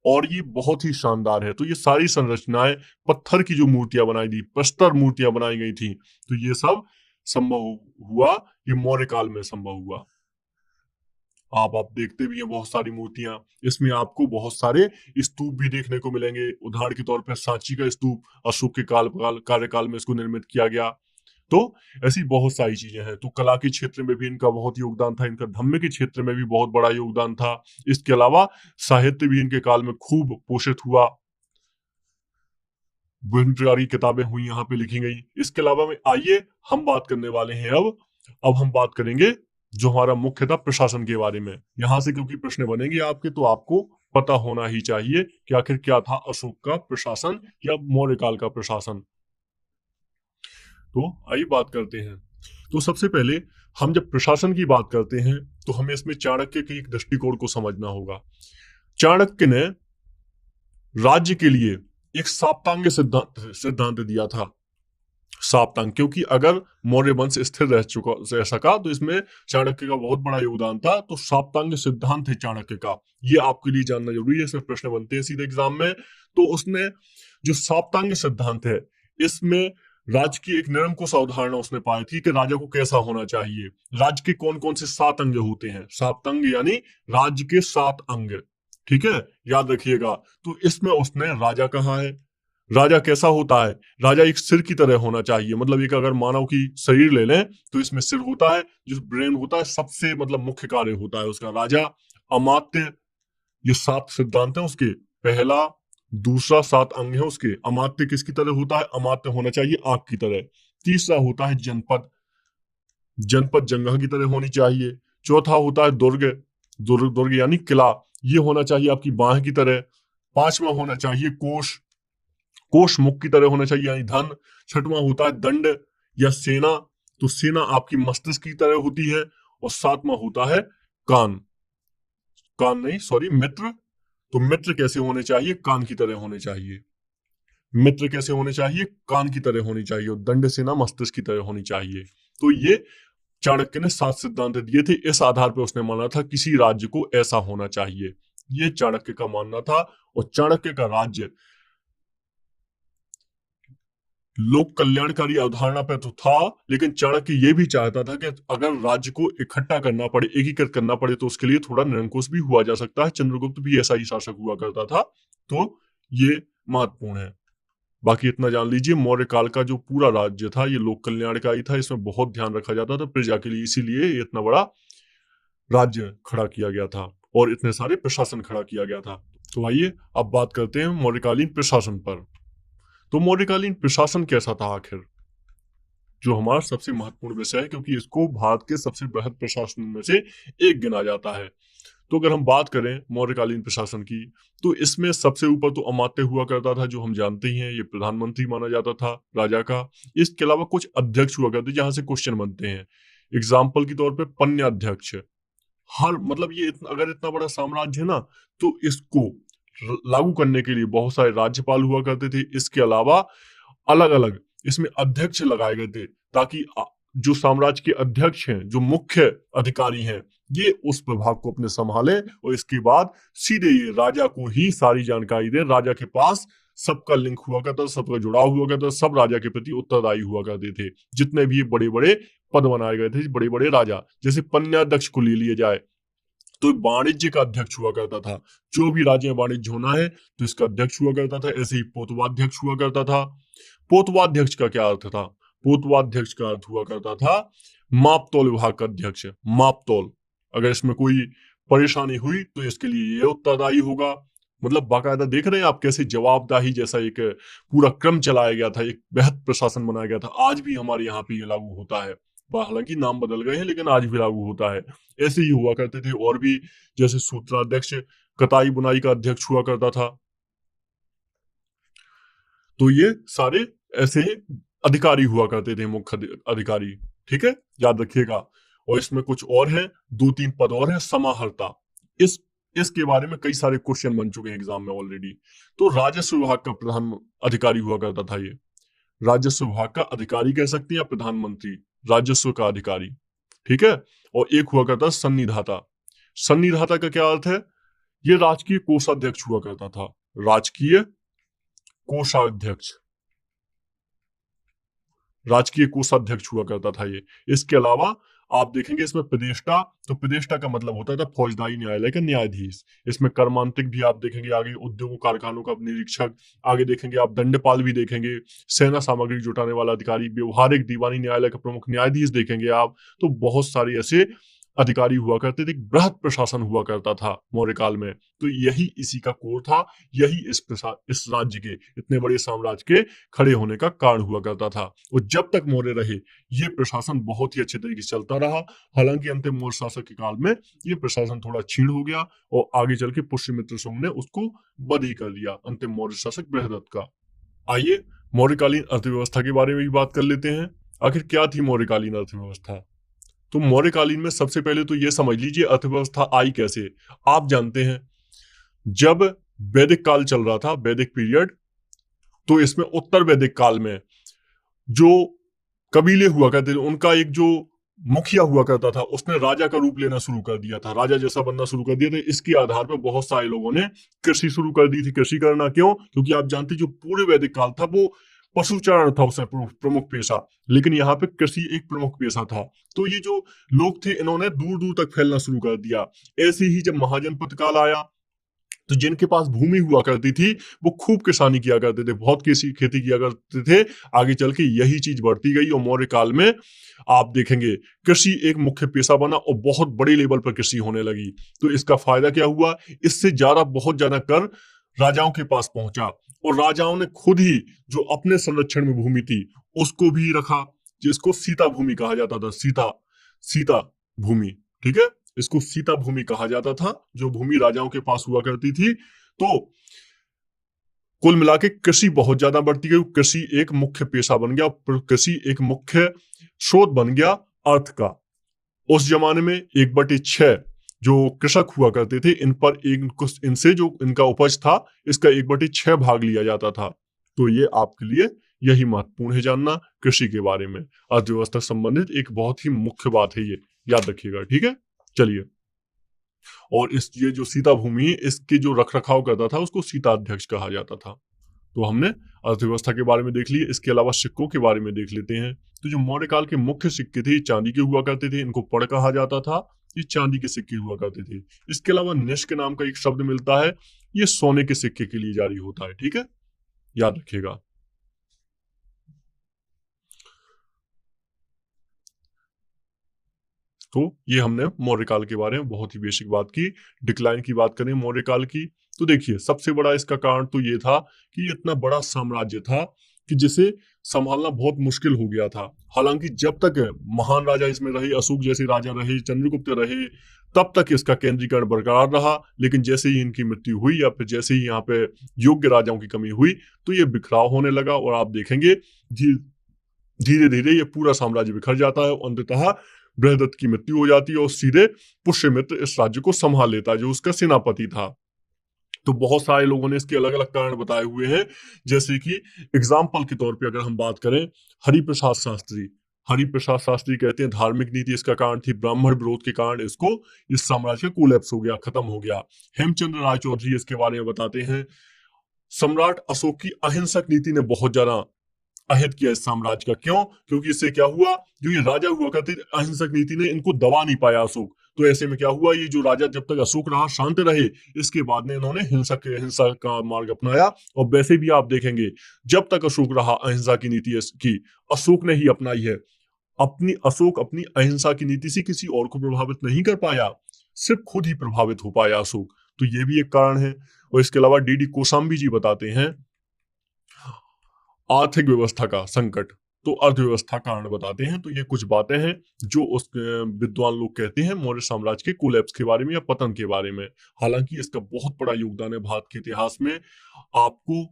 और ये बहुत ही शानदार है। तो ये सारी संरचनाएं, पत्थर की जो मूर्तियां बनाई थी, प्रस्तर मूर्तियां बनाई गई थी, तो ये सब संभव हुआ, ये मौर्य काल में संभव हुआ। आप देखते भी हैं बहुत सारी मूर्तियां, इसमें आपको बहुत सारे स्तूप भी देखने को मिलेंगे। उदाहरण के तौर पर सांची का स्तूप अशोक के कार्यकाल में इसको निर्मित किया गया। तो ऐसी बहुत सारी चीजें हैं। तो कला के क्षेत्र में भी इनका बहुत योगदान था, इनका धम्म के क्षेत्र में भी बहुत बड़ा योगदान था। इसके अलावा साहित्य भी इनके काल में खूब पोषित हुआ, विभिन्न प्रकार की किताबें हुई, यहाँ पे लिखी गई। इसके अलावा में आइए हम बात करने वाले हैं अब हम बात करेंगे जो हमारा मुख्य था प्रशासन के बारे में। यहाँ से क्योंकि प्रश्न बनेंगे आपके, तो आपको पता होना ही चाहिए कि आखिर क्या था अशोक का प्रशासन या मौर्य काल का प्रशासन। तो आइए बात करते हैं। तो सबसे पहले हम जब प्रशासन की बात करते हैं तो हमें इसमें चाणक्य के एक दृष्टिकोण को समझना होगा। चाणक्य ने राज्य के लिए एक साप्तांग सिद्धांत दिया था। साप्तांग, क्योंकि अगर मौर्य वंश स्थिर रह सका तो इसमें चाणक्य का बहुत बड़ा योगदान था। तो साप्तांग सिद्धांत है चाणक्य का, ये आपके लिए जानना जरूरी है, सिर्फ प्रश्न बनते हैं सीधे एग्जाम में। तो उसने जो साप्तांग सिद्धांत है, इसमें राज्य की एक निरंकुश अवधारणा उसने पाई थी कि राजा को कैसा होना चाहिए, राज्य के कौन कौन से 7 अंग होते हैं। साप्तांग यानी राज्य के 7 अंग, ठीक है, याद रखिएगा। तो इसमें उसने राजा कहा है, राजा कैसा होता है, राजा एक सिर की तरह होना चाहिए। मतलब एक अगर मानव की शरीर ले लें तो इसमें सिर होता है, जो ब्रेन होता है, सबसे मतलब मुख्य कार्य होता है उसका। राजा, अमात्य, ये 7 सिद्धांत हैं उसके। पहला, दूसरा 7 अंग है उसके। अमात्य किसकी तरह होता है, अमात्य होना चाहिए आग की तरह। तीसरा होता है जनपद, जनपद जंगह की तरह होनी चाहिए। चौथा होता है दुर्ग, दुर्ग यानी किला, ये होना चाहिए आपकी बाह की तरह। पांचवा होना चाहिए कोष, कोष मुख की तरह होना चाहिए यानी धन। छठवां होता है दंड या सेना, तो सेना आपकी मस्तिष्क की तरह होती है। और सातवां होता है कान, कान नहीं सॉरी मित्र, तो मित्र कैसे होने चाहिए, कान की तरह होने चाहिए। मित्र कैसे होने चाहिए, कान की तरह होनी चाहिए। और दंड सेना मस्तिष्क की तरह होनी चाहिए। तो ये चाणक्य ने 7 सिद्धांत दिए थे। इस आधार पर उसने माना था किसी राज्य को ऐसा होना चाहिए, ये चाणक्य का मानना था। और चाणक्य का राज्य लोक कल्याणकारी अवधारणा पे तो था, लेकिन चाणक्य ये भी चाहता था कि अगर राज्य को इकट्ठा करना पड़े, एकीकृत करना पड़े, तो उसके लिए थोड़ा निरंकुश भी हुआ जा सकता है। चंद्रगुप्त भी ऐसा ही शासक हुआ करता था। तो ये महत्वपूर्ण है। बाकी इतना जान लीजिए, मौर्य काल का जो पूरा राज्य था ये लोक कल्याणकारी था, इसमें बहुत ध्यान रखा जाता था प्रजा के लिए, इसीलिए इतना बड़ा राज्य खड़ा किया गया था और इतने सारे प्रशासन खड़ा किया गया था। तो आइए अब बात करते हैं मौर्यकालीन प्रशासन पर। तो मौर्यकालीन प्रशासन कैसा था आखिर, जो हमारा सबसे महत्वपूर्ण विषय है, क्योंकि इसको भारत के सबसे बृहद प्रशासन में से एक गिना जाता है। तो अगर हम बात करें मौर्यकालीन प्रशासन की, तो इसमें सबसे ऊपर तो अमात्य हुआ करता था, जो हम जानते ही हैं, ये प्रधानमंत्री माना जाता था राजा का। इसके अलावा कुछ अध्यक्ष हुआ करते जहां से क्वेश्चन बनते हैं। एग्जाम्पल के तौर पर पन्याध्यक्ष, हर मतलब ये अगर इतना बड़ा साम्राज्य है ना, तो इसको लागू करने के लिए बहुत सारे राज्यपाल हुआ करते थे। इसके अलावा अलग अलग इसमें अध्यक्ष लगाए गए थे, ताकि जो साम्राज्य के अध्यक्ष हैं, जो मुख्य अधिकारी हैं, ये उस प्रभाग को अपने संभाले और इसके बाद सीधे ये राजा को ही सारी जानकारी दें। राजा के पास सबका लिंक हुआ करता था, सबका जुड़ाव हुआ करता था, सब राजा के प्रति उत्तरदायी हुआ करते थे। जितने भी बड़े बड़े पद बनाए गए थे, बड़े बड़े राजा, जैसे पन्याध्यक्ष को ले लिया जाए तो वाणिज्य का अध्यक्ष हुआ करता था। जो भी राज्य में वाणिज्य होना है तो इसका अध्यक्ष हुआ करता था। ऐसे ही पोतवाध्यक्ष हुआ करता था। पोतवाध्यक्ष का क्या अर्थ था? पोतवाध्यक्ष का अर्थ हुआ करता था मापतोल विभाग का अध्यक्ष। मापतोल, अगर इसमें कोई परेशानी हुई तो इसके लिए ये उत्तरदायी होगा। मतलब बाकायदा देख रहे हैं आप कैसे जवाबदाही जैसा एक पूरा क्रम चलाया गया था, एक बेहद प्रशासन बनाया गया था। आज भी हमारे यहाँ पे ये लागू होता है, हालांकि नाम बदल गए हैं लेकिन आज भी लागू होता है। ऐसे ही हुआ करते थे और भी, जैसे सूत्राध्यक्ष कताई बुनाई का अध्यक्ष हुआ करता था। तो ये सारे ऐसे अधिकारी हुआ करते थे, मुख्य अधिकारी। ठीक है, याद रखिएगा। और इसमें कुछ और है, 2-3 पद और है। समाहर्ता, इसके बारे में कई सारे क्वेश्चन बन चुके हैं एग्जाम में ऑलरेडी। तो राजस्व विभाग का प्रधान अधिकारी हुआ करता था ये। राजस्व विभाग का अधिकारी कह सकते हैं या प्रधानमंत्री, राजस्व का अधिकारी। ठीक है। और एक हुआ करता सन्निधाता। सन्निधाता का क्या अर्थ है? ये राजकीय कोषाध्यक्ष हुआ करता था। राजकीय कोषाध्यक्ष, राजकीय कोषाध्यक्ष हुआ करता था ये। इसके अलावा आप देखेंगे इसमें प्रदेष्टा, तो प्रदेष्टा का मतलब होता था फौजदारी न्यायालय का न्यायाधीश। इसमें कर्मांतिक भी आप देखेंगे आगे, उद्योगों कारखानों का निरीक्षक, आगे देखेंगे आप दंडपाल भी देखेंगे, सेना सामग्री जुटाने वाला अधिकारी, व्यवहारिक दीवानी न्यायालय का प्रमुख न्यायाधीश देखेंगे आप। तो बहुत सारे ऐसे अधिकारी हुआ करते थे। बृहद प्रशासन हुआ करता था मौर्य काल में। तो यही इसी का कोर था, यही इस राज्य के, इतने बड़े साम्राज्य के खड़े होने का कारण हुआ करता था। और जब तक मौर्य रहे ये प्रशासन बहुत ही अच्छे तरीके से चलता रहा। हालांकि अंतिम मौर्य शासक के काल में ये प्रशासन थोड़ा क्षीण हो गया और आगे चल के पुष्यमित्र सोम ने उसको बंद ही कर दिया, अंतिम मौर्य शासक बृहदत्त का। आइए मौर्यकालीन अर्थव्यवस्था के बारे में भी बात कर लेते हैं। आखिर क्या थी मौर्यकालीन अर्थव्यवस्था? तो मौर्यकालीन में सबसे पहले तो ये समझ लीजिए अर्थव्यवस्था आई कैसे। आप जानते हैं जब वैदिक काल चल रहा था, वैदिक पीरियड, तो इसमें उत्तर वैदिक काल में जो कबीले हुआ करते थे उनका एक जो मुखिया हुआ करता था उसने राजा का रूप लेना शुरू कर दिया था, राजा जैसा बनना शुरू कर दिया था। इसके आधार पर बहुत सारे लोगों ने कृषि शुरू कर दी थी। कृषि करना क्यों? क्योंकि आप जानते जो पूरे वैदिक काल था वो पशुचारण था उसका प्रमुख पेशा, लेकिन यहाँ पे कृषि एक प्रमुख पेशा था। तो ये जो लोग थे इन्होंने दूर दूर तक फैलना शुरू कर दिया। ऐसे ही जब महाजनपद काल आया तो जिनके पास भूमि हुआ करती थी वो खूब किसानी किया करते थे, बहुत खेती किया करते थे। आगे चल के यही चीज बढ़ती गई और मौर्य काल में आप देखेंगे कृषि एक मुख्य पेशा बना और बहुत बड़े लेवल पर कृषि होने लगी। तो इसका फायदा क्या हुआ? इससे बहुत ज्यादा कर राजाओं के पास पहुंचा और राजाओं ने खुद ही जो अपने संरक्षण में भूमि थी उसको भी रखा, जिसको सीता भूमि कहा जाता था। सीता भूमि, ठीक है, इसको सीता भूमि कहा जाता था, जो भूमि राजाओं के पास हुआ करती थी। तो कुल मिला के कृषि बहुत ज्यादा बढ़ती गई, कृषि एक मुख्य पेशा बन गया, कृषि एक मुख्य स्रोत बन गया अर्थ का। उस जमाने में 1/6 जो कृषक हुआ करते थे इन पर इनसे जो इनका उपज था इसका 1/6 भाग लिया जाता था। तो ये आपके लिए यही महत्वपूर्ण है जानना कृषि के बारे में। अर्थव्यवस्था संबंधित एक बहुत ही मुख्य बात है, ये याद रखिएगा। ठीक है, चलिए। और ये जो सीता भूमि इसके जो रख रखाव करता था उसको सीता अध्यक्ष कहा जाता था। तो हमने अर्थव्यवस्था के बारे में देख लिए। इसके अलावा सिक्कों के बारे में देख लेते हैं। तो जो मौर्य काल के मुख्य सिक्के थे चांदी के हुआ करते थे, इनको पड़ कहा जाता था। ये चांदी के सिक्के हुआ करते थे। इसके अलावा निष्क नाम का एक शब्द मिलता है, ये सोने के सिक्के के लिए जारी होता है। ठीक है, याद रखिएगा। तो ये हमने मौर्य काल के बारे में बहुत ही बेसिक बात की। डिक्लाइन की बात करें मौर्य काल की, तो देखिए सबसे बड़ा इसका कारण तो ये था कि ये इतना बड़ा साम्राज्य था कि जिसे संभालना बहुत मुश्किल हो गया था। हालांकि जब तक महान राजा इसमें रहे, अशोक जैसे राजा रहे, चंद्रगुप्त रहे, तब तक इसका केंद्रीकरण बरकरार रहा। लेकिन जैसे ही इनकी मृत्यु हुई या फिर जैसे ही यहाँ पे योग्य राजाओं की कमी हुई तो ये बिखराव होने लगा और आप देखेंगे धीरे धीरे ये पूरा साम्राज्य बिखर जाता है। अंततः बृहदत्त की मृत्यु हो जाती है और सीधे पुष्यमित्र इस राज्य को संभाल लेता है, जो उसका सेनापति था। तो बहुत सारे लोगों ने इसके अलग अलग कारण बताए हुए हैं, जैसे कि एग्जाम्पल के तौर पे अगर हम बात करें, हरिप्रसाद शास्त्री कहते हैं धार्मिक नीति इसका कारण थी, ब्राह्मण विरोध के कारण इसको इस साम्राज्य का कोलैप्स हो गया, खत्म हो गया। हेमचंद्र राय चौधरी इसके बारे में बताते हैं सम्राट अशोक की अहिंसक नीति ने बहुत ज्यादा अहित किया इस साम्राज्य का। क्यों? क्योंकि इससे क्या हुआ, जो ये राजा हुआ करते अहिंसक नीति ने इनको दबा नहीं पाया अशोक। तो ऐसे में क्या हुआ, ये जो राजा जब तक अशोक रहा शांत रहे, इसके बाद में इन्होंने हिंसा का मार्ग अपनाया। और वैसे भी आप देखेंगे, जब तक अशोक रहा अहिंसा की नीति की अशोक ने ही अपनाई है। अशोक अपनी अहिंसा की नीति से किसी और को प्रभावित नहीं कर पाया, सिर्फ खुद ही प्रभावित हो पाया अशोक। तो ये भी एक कारण है। और इसके अलावा डीडी कोशाम्बी जी बताते हैं आर्थिक व्यवस्था का संकट, तो अर्थव्यवस्था कारण बताते हैं। तो ये कुछ बातें हैं जो उस विद्वान लोग कहते हैं मौर्य साम्राज्य के कोलैप्स के बारे में या पतन के बारे में। हालांकि इसका बहुत बड़ा योगदान है भारत के इतिहास में। आपको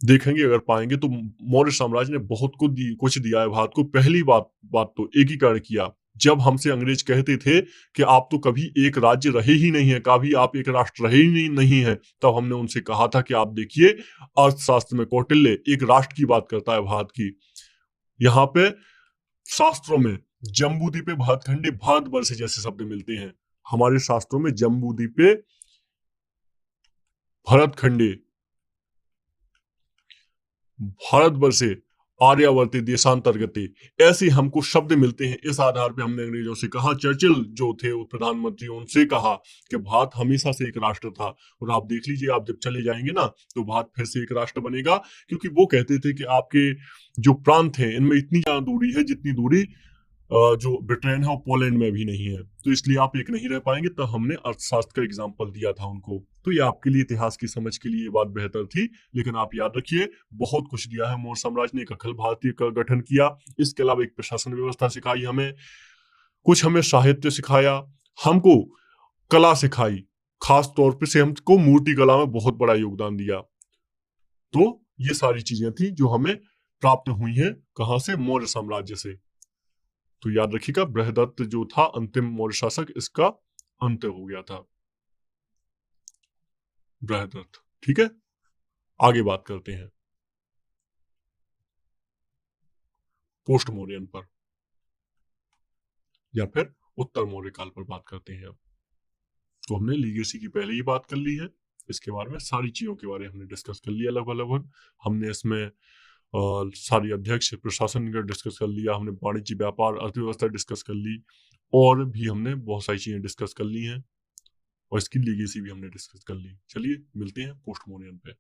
देखेंगे अगर पाएंगे तो मौर्य साम्राज्य ने बहुत कुछ दिया है भारत को। पहली बात तो एकीकरण किया। जब हमसे अंग्रेज कहते थे कि आप तो कभी एक राज्य रहे ही नहीं है, कभी आप एक राष्ट्र रहे ही नहीं है, तब हमने उनसे कहा था कि आप देखिए अर्थशास्त्र में कौटिल्य एक राष्ट्र की बात करता है भारत की। यहाँ पे शास्त्रों में जम्बूद्वीपे भारतखंडे भारतवर्ष जैसे शब्द मिलते हैं। हमारे शास्त्रों में जम्बूद्वीपे भरतखंडे भारतवर्षे आर्यावर्ती देशांतर्गते ऐसे हमको शब्द मिलते हैं। इस आधार पे हमने अंग्रेजों से कहा, चर्चिल जो थे प्रधानमंत्री, उनसे कहा कि भारत हमेशा से एक राष्ट्र था। और आप देख लीजिए, आप जब चले जाएंगे ना तो भारत फिर से एक राष्ट्र बनेगा। क्योंकि वो कहते थे कि आपके जो प्रांत हैं इनमें इतनी ज्यादा दूरी है जितनी दूरी जो ब्रिटेन है और पोलैंड में भी नहीं है, तो इसलिए आप एक नहीं रह पाएंगे। तो हमने अर्थशास्त्र का एग्जाम्पल दिया था उनको। तो ये आपके लिए इतिहास की समझ के लिए ये बात बेहतर थी। लेकिन आप याद रखिए, बहुत कुछ दिया है मौर्य साम्राज्य ने। एक अखिल भारतीय का गठन किया, इसके अलावा एक प्रशासन व्यवस्था सिखाई हमें, कुछ हमें साहित्य सिखाया, हमको कला सिखाई, खास तौर पर से हमको मूर्ति कला में बहुत बड़ा योगदान दिया। तो ये सारी चीजें थी जो हमें प्राप्त हुई है, कहां से? मौर्य साम्राज्य से। तो याद रखिएगा, बृहदत्त जो था अंतिम मौर्य शासक, इसका अंत हो गया था, बृहदत्त। ठीक है, आगे बात करते हैं पोस्ट मौर्यन पर या फिर उत्तर मौर्य काल पर बात करते हैं अब। तो हमने लीगेसी की पहले ही बात कर ली है, इसके बारे में सारी चीजों के बारे में हमने डिस्कस कर लिया लगभग। हमने इसमें सारी अध्यक्ष प्रशासन का डिस्कस कर लिया, हमने वाणिज्य व्यापार अर्थव्यवस्था डिस्कस कर ली, और भी हमने बहुत सारी चीजें डिस्कस कर ली हैं, और इसकी लीगेसी भी हमने डिस्कस कर ली। चलिए मिलते हैं पोस्ट मौर्यन पे।